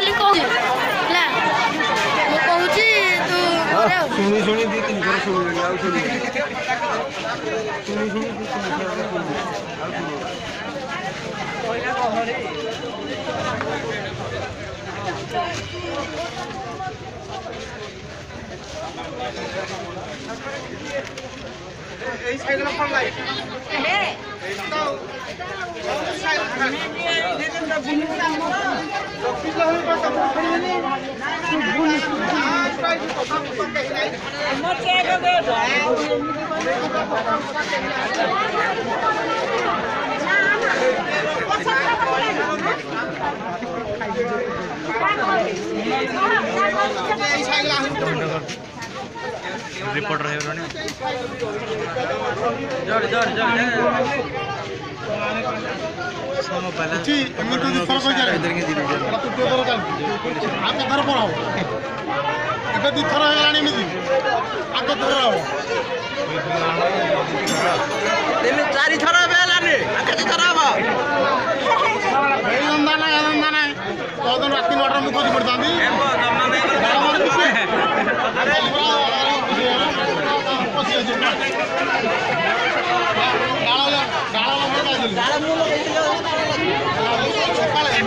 ବୋଲି କହୁଛି ହେଲା ମୁଁ କହୁଛି ତୁ ଶୁଣି ଶୁଣି ଦି ତିନି ଥର ଶୁଣିଲେଣି ଆଉ ଶୁଣି ଶୁଣି ଦି ତିନି ଥର ଶୁଣିଲେଣି ଆଉ এই সাইকেল কোন লাই रिपोर्टर है उन्होंने जी एमर को फरक हो जाए इधर के दी तू तो करो चल आप घर पर आओ ଏବେ ଦି ଥର ହେଇଗଲାଣି ଏମିତି ଆଗ ଥର ହବ ତିନି ଚାରି ଥର ଏବେ ହେଲାନି କେତେ ଥର ହବ ଏଇ ଧନ୍ଦା ନାହିଁ ତୋଦିନ ରାତି 9ଟାରେ ମୁଁ ଖୋଜି ପଡ଼ିଥାନ୍ତି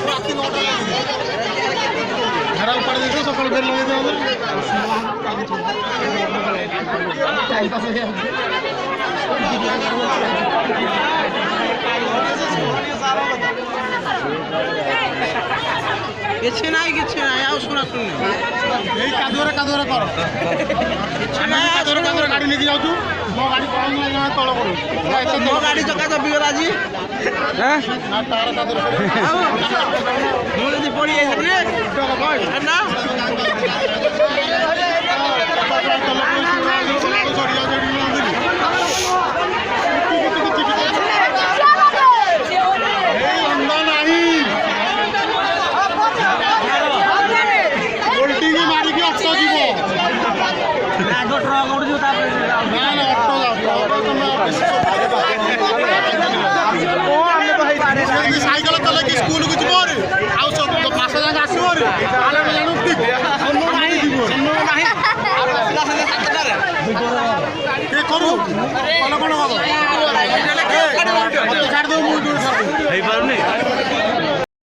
ରାତି 9ଟାରେ ଘର ପଡ଼ି ଦେଇଥିବ ସକାଳୁ ଫେରି କିଛି ନାହିଁ ଆଉ ଶୁଣା ଶୁଣି ଏଇ କାଦୁଅରେ କର କାଦୁଅରେ ଗାଡ଼ି ନେଇକି ଯାଉଛୁ ମୋ ଗାଡ଼ି ପଳଉନି ତଳ କରୁ ମୋ ଗାଡ଼ି ଚକା ଦବିଗଲା ଆଜି ନା ତାର କାଦୁଅରେ ମୁଁ ଯଦି ପଡ଼ି ଯାଇଥିଲି ନା ସାଇକେଲ ଚଲେଇକି ସ୍କୁଲକୁ ଯିବ ଆଉ 5 ଯାକ ଆସିବ